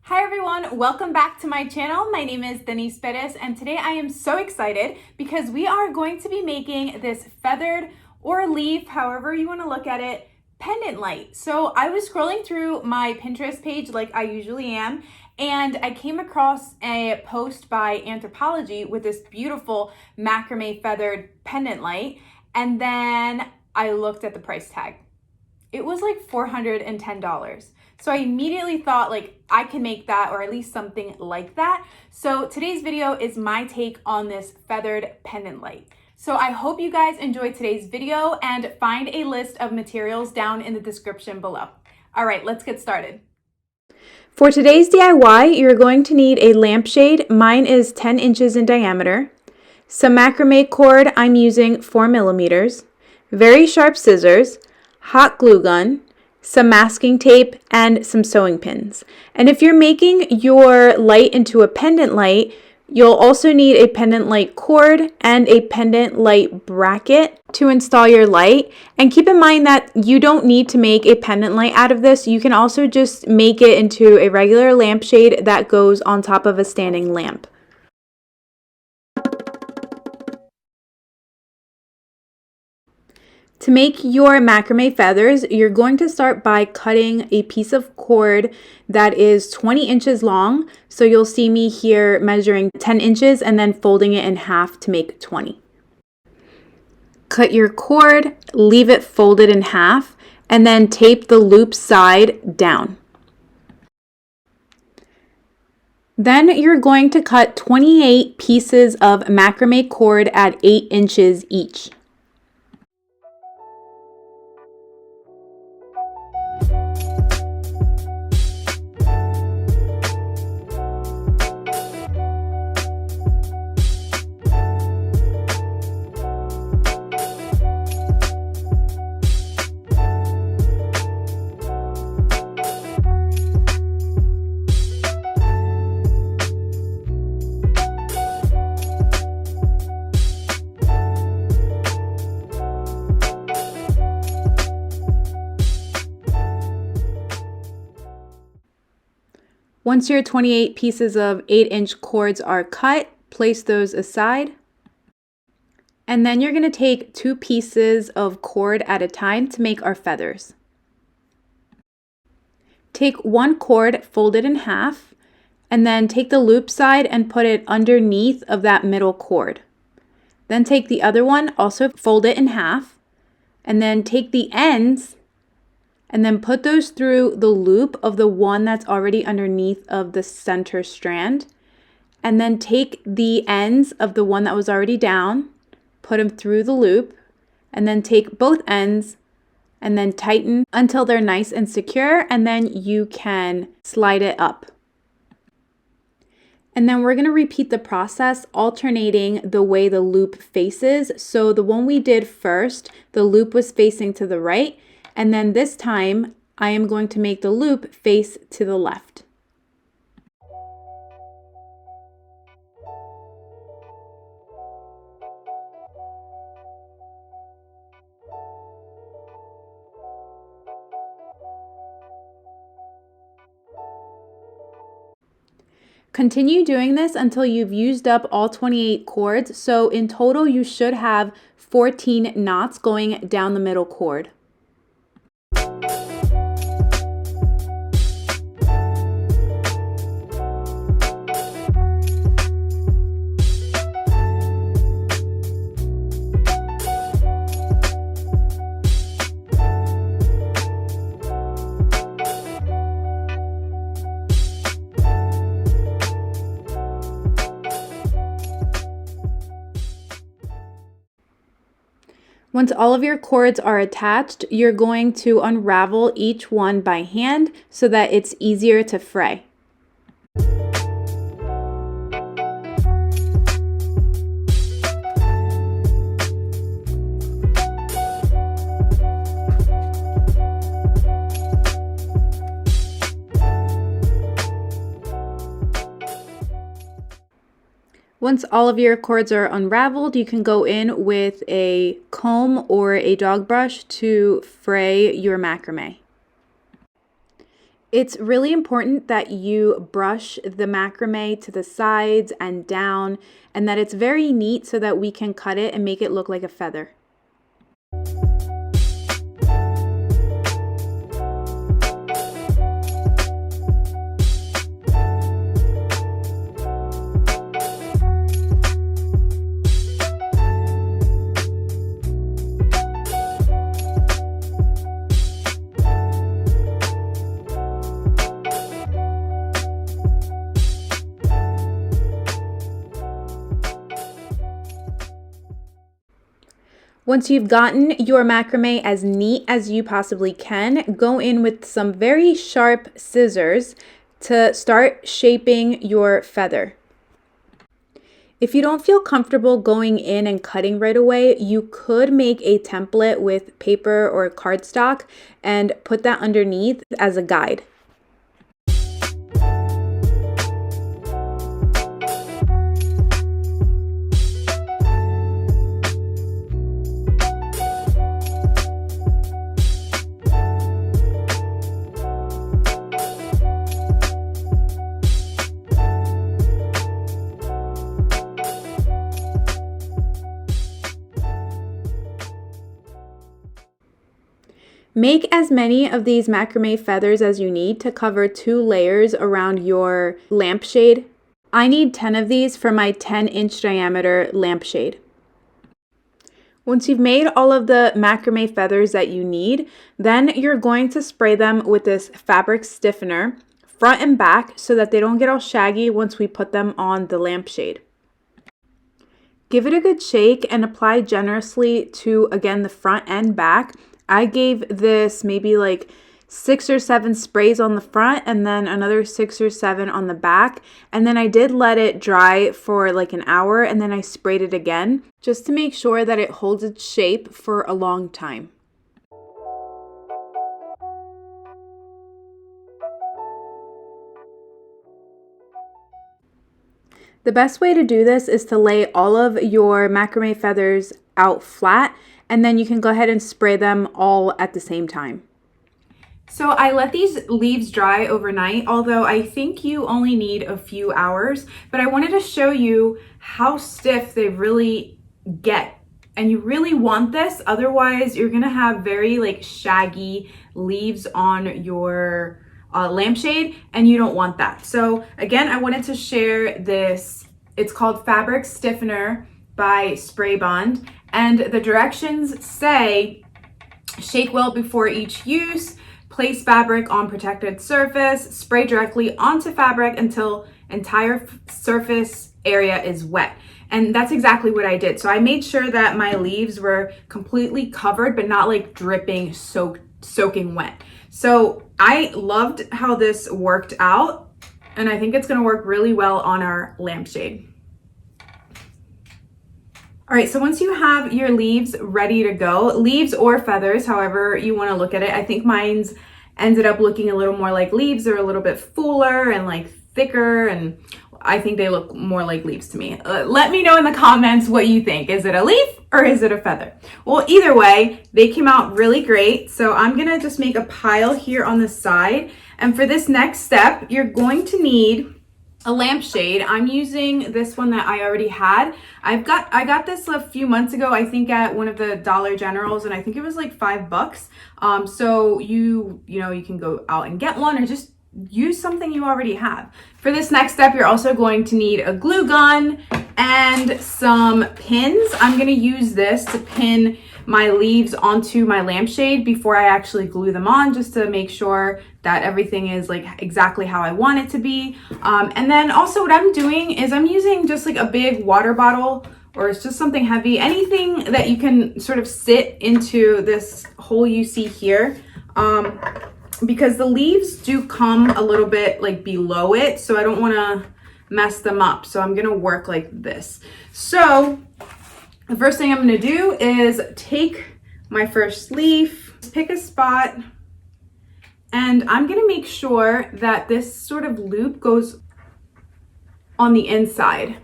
Hi everyone, welcome back to my channel. My name is Denise Perez and today I am so excited because we are going to be making this feathered or leaf, however you want to look at it, pendant light. So I was scrolling through my Pinterest page like I usually am, and I came across a post by Anthropologie with this beautiful macrame feathered pendant light, and then I looked at the price tag. It was like $410. So I immediately thought like I can make that, or at least something like that. So today's video is my take on this feathered pendant light. So I hope you guys enjoyed today's video and find a list of materials down in the description below. All right, let's get started. For today's DIY, you're going to need a lampshade. Mine is 10 inches in diameter. Some macrame cord, I'm using 4 millimeters. Very sharp scissors, hot glue gun, some masking tape, and some sewing pins. And if you're making your light into a pendant light, you'll also need a pendant light cord and a pendant light bracket to install your light. And keep in mind that you don't need to make a pendant light out of this. You can also just make it into a regular lampshade that goes on top of a standing lamp. To make your macrame feathers, you're going to start by cutting a piece of cord that is 20 inches long. So you'll see me here measuring 10 inches and then folding it in half to make 20. Cut your cord, leave it folded in half, and then tape the loop side down. Then you're going to cut 28 pieces of macrame cord at 8 inches each. Once your 28 pieces of 8-inch cords are cut, place those aside. And then you're going to take 2 pieces of cord at a time to make our feathers. Take one cord, fold it in half, and then take the loop side and put it underneath of that middle cord. Then take the other one, also fold it in half, and then take the ends and then put those through the loop of the one that's already underneath of the center strand. And then take the ends of the one that was already down, put them through the loop, and then take both ends and then tighten until they're nice and secure, and then you can slide it up. And then we're going to repeat the process, alternating the way the loop faces. So the one we did first, the loop was facing to the right. And then this time, I am going to make the loop face to the left. Continue doing this until you've used up all 28 cords. So in total, you should have 14 knots going down the middle cord. Once all of your cords are attached, you're going to unravel each one by hand so that it's easier to fray. Once all of your cords are unraveled, you can go in with a comb or a dog brush to fray your macrame. It's really important that you brush the macrame to the sides and down, and that it's very neat so that we can cut it and make it look like a feather. Once you've gotten your macrame as neat as you possibly can, go in with some very sharp scissors to start shaping your feather. If you don't feel comfortable going in and cutting right away, you could make a template with paper or cardstock and put that underneath as a guide. Make as many of these macrame feathers as you need to cover 2 layers around your lampshade. I need 10 of these for my 10-inch diameter lampshade. Once you've made all of the macrame feathers that you need, then you're going to spray them with this fabric stiffener, front and back, so that they don't get all shaggy once we put them on the lampshade. Give it a good shake and apply generously to, again, the front and back. I gave this maybe like 6 or 7 sprays on the front and then another 6 or 7 on the back. And then I did let it dry for like an hour and then I sprayed it again just to make sure that it holds its shape for a long time. The best way to do this is to lay all of your macrame feathers out flat, and then you can go ahead and spray them all at the same time. So I let these leaves dry overnight, although I think you only need a few hours, but I wanted to show you how stiff they really get. And you really want this, otherwise you're gonna have very like shaggy leaves on your lampshade, and you don't want that. So again, I wanted to share this. It's called Fabric Stiffener by Spray Bond, and the directions say, shake well before each use, place fabric on protected surface, spray directly onto fabric until entire surface area is wet. And that's exactly what I did. So I made sure that my leaves were completely covered, but not like dripping, soaking wet. So I loved how this worked out, and I think it's gonna work really well on our lampshade. All right, so once you have your leaves ready to go, leaves or feathers, however you want to look at it, I think mine's ended up looking a little more like leaves. They're a little bit fuller and like thicker, and I think they look more like leaves to me. Let me know in the comments what you think. Is it a leaf or is it a feather? Well, either way, they came out really great. So I'm gonna just make a pile here on the side. And for this next step, you're going to need a lampshade. I'm using this one that I already had. I got this a few months ago, I think at one of the Dollar Generals, and I think it was like $5. So you can go out and get one or just use something you already have. For this next step, you're also going to need a glue gun and some pins. I'm gonna use this to pin my leaves onto my lampshade before I actually glue them on, just to make sure that everything is like exactly how I want it to be. And then also what I'm doing is I'm using just like a big water bottle, or it's just something heavy, anything that you can sort of sit into this hole you see here. Because the leaves do come a little bit like below it, so I don't want to mess them up. So I'm gonna work like this. So the first thing I'm gonna do is take my first leaf, pick a spot, and I'm gonna make sure that this sort of loop goes on the inside.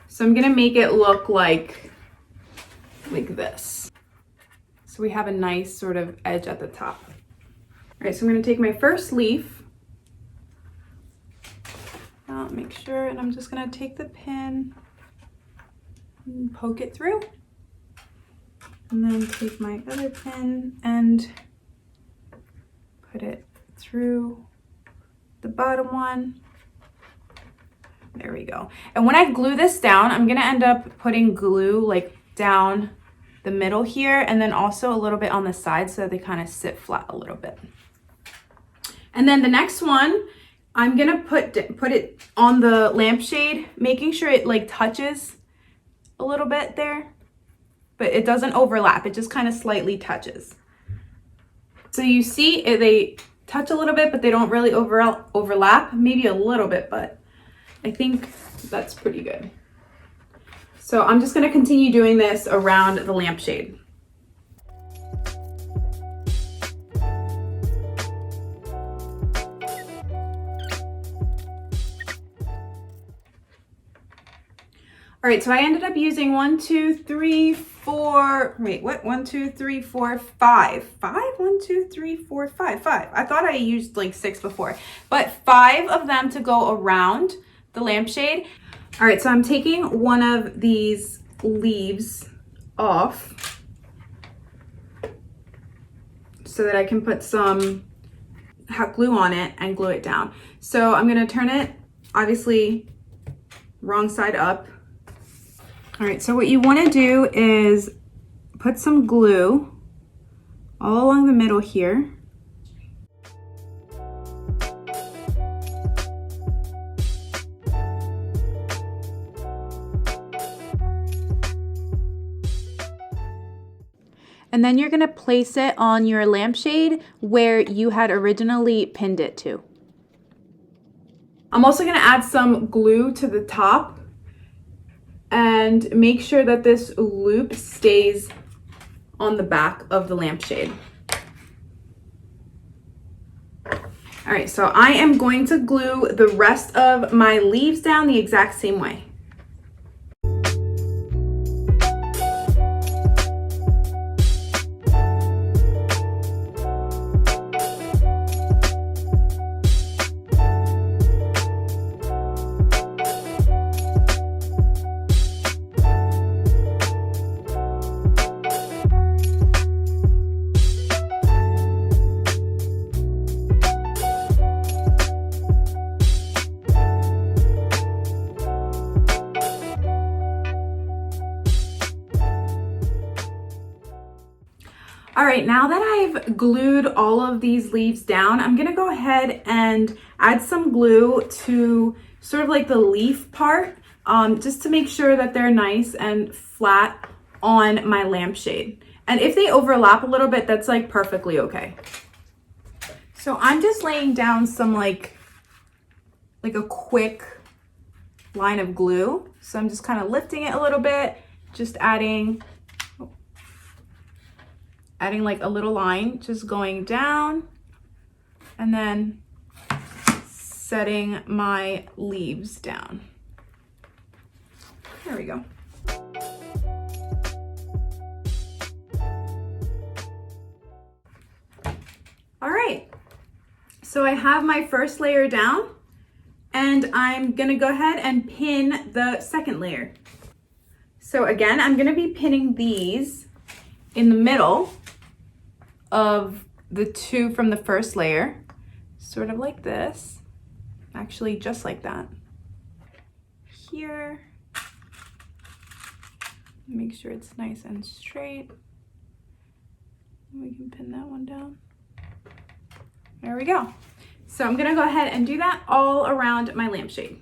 So I'm gonna make it look like this. So we have a nice sort of edge at the top. All right, so I'm gonna take my first leaf Make sure, and I'm just gonna take the pin and poke it through. And then take my other pin and put it through the bottom one. There we go. And when I glue this down, I'm gonna end up putting glue like down the middle here, and then also a little bit on the side so that they kind of sit flat a little bit. And then the next one, I'm gonna put it on the lampshade, making sure it like touches a little bit there, but it doesn't overlap. It just kind of slightly touches. So you see they touch a little bit, but they don't really overlap, maybe a little bit, but I think that's pretty good. So I'm just gonna continue doing this around the lampshade. All right, so I ended up using 5. 5. I thought I used like 6 before, but 5 of them to go around the lampshade. All right, so I'm taking one of these leaves off so that I can put some hot glue on it and glue it down. So I'm gonna turn it, obviously, wrong side up. All right, so what you wanna do is put some glue all along the middle here. And then you're gonna place it on your lampshade where you had originally pinned it to. I'm also gonna add some glue to the top and make sure that this loop stays on the back of the lampshade. All right, so I am going to glue the rest of my leaves down the exact same way. All right, now that I've glued all of these leaves down, I'm gonna go ahead and add some glue to sort of like the leaf part, just to make sure that they're nice and flat on my lampshade. And if they overlap a little bit, that's like perfectly okay. So I'm just laying down some like a quick line of glue. So I'm just kind of lifting it a little bit, just adding like a little line, just going down and then setting my leaves down. There we go. All right, so I have my first layer down and I'm gonna go ahead and pin the second layer. So again, I'm gonna be pinning these in the middle of the two from the first layer, sort of like this, actually just like that. Here, make sure it's nice and straight. We can pin that one down. There we go. So I'm gonna go ahead and do that all around my lampshade.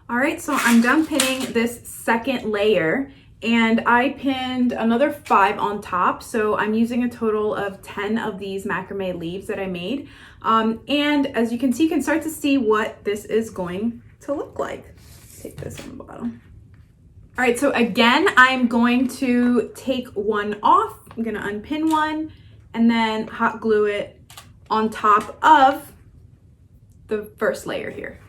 All right, so I'm done pinning this second layer and I pinned another 5 on top. So I'm using a total of 10 of these macrame leaves that I made. And as you can see, you can start to see what this is going to look like. Take this on the bottom. All right, so again, I'm going to take one off. I'm gonna unpin one and then hot glue it on top of the first layer here.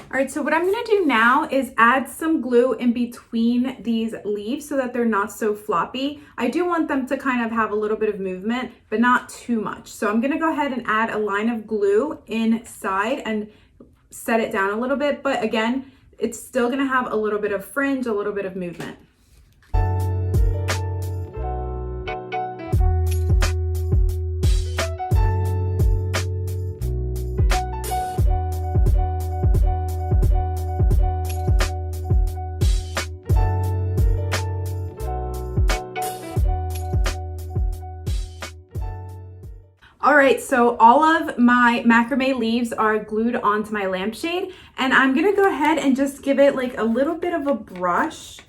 All right, so what I'm gonna do now is add some glue in between these leaves so that they're not so floppy. I do want them to kind of have a little bit of movement, but not too much. So I'm gonna go ahead and add a line of glue inside and set it down a little bit. But again, it's still gonna have a little bit of fringe, a little bit of movement. All right, so all of my macrame leaves are glued onto my lampshade, and I'm gonna go ahead and just give it like a little bit of a brush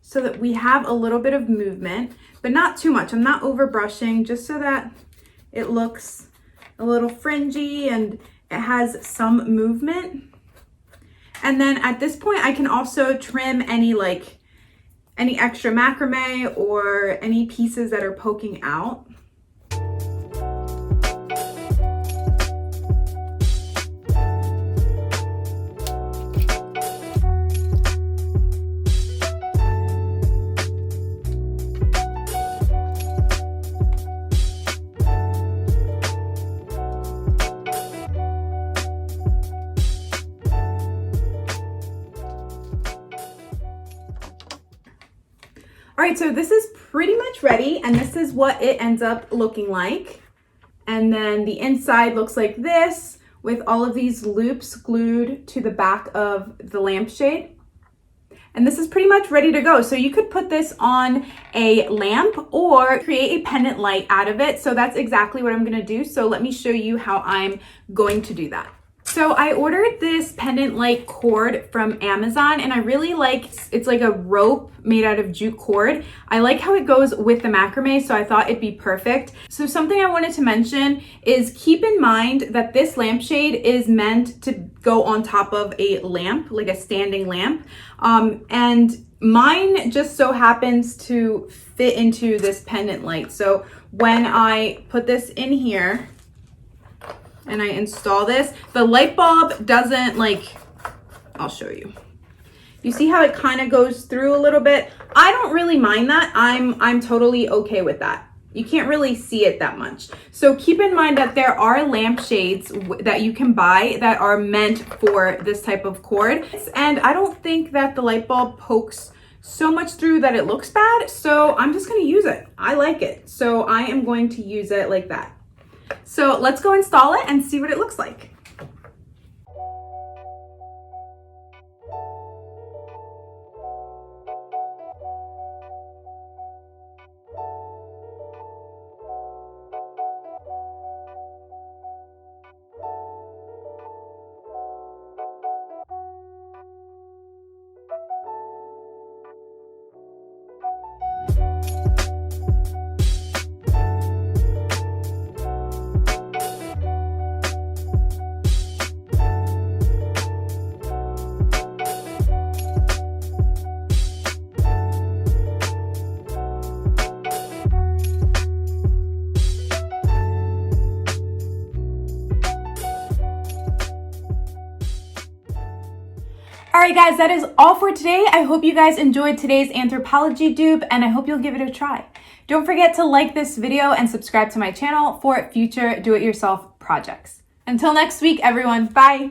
so that we have a little bit of movement, but not too much. I'm not over brushing, just so that it looks a little fringy and it has some movement. And then at this point, I can also trim any extra macrame or any pieces that are poking out. All right, so this is pretty much ready, and this is what it ends up looking like. And then the inside looks like this, with all of these loops glued to the back of the lampshade. And this is pretty much ready to go. So you could put this on a lamp or create a pendant light out of it. So that's exactly what I'm gonna do. So let me show you how I'm going to do that. So I ordered this pendant light cord from Amazon, and I really like, it's like a rope made out of jute cord. I like how it goes with the macrame, so I thought it'd be perfect. So something I wanted to mention is keep in mind that this lampshade is meant to go on top of a lamp, like a standing lamp. And mine just so happens to fit into this pendant light. So when I put this in here, and I install this, the light bulb doesn't I'll show you. You see how it kind of goes through a little bit? I don't really mind that. I'm totally okay with that. You can't really see it that much. So keep in mind that there are lampshades that you can buy that are meant for this type of cord. And I don't think that the light bulb pokes so much through that it looks bad. So I'm just gonna use it. I like it. So I am going to use it like that. So let's go install it and see what it looks like. All right, guys, that is all for today. I hope you guys enjoyed today's Anthropologie dupe, and I hope you'll give it a try. Don't forget to like this video and subscribe to my channel for future do-it-yourself projects. Until next week, everyone, bye.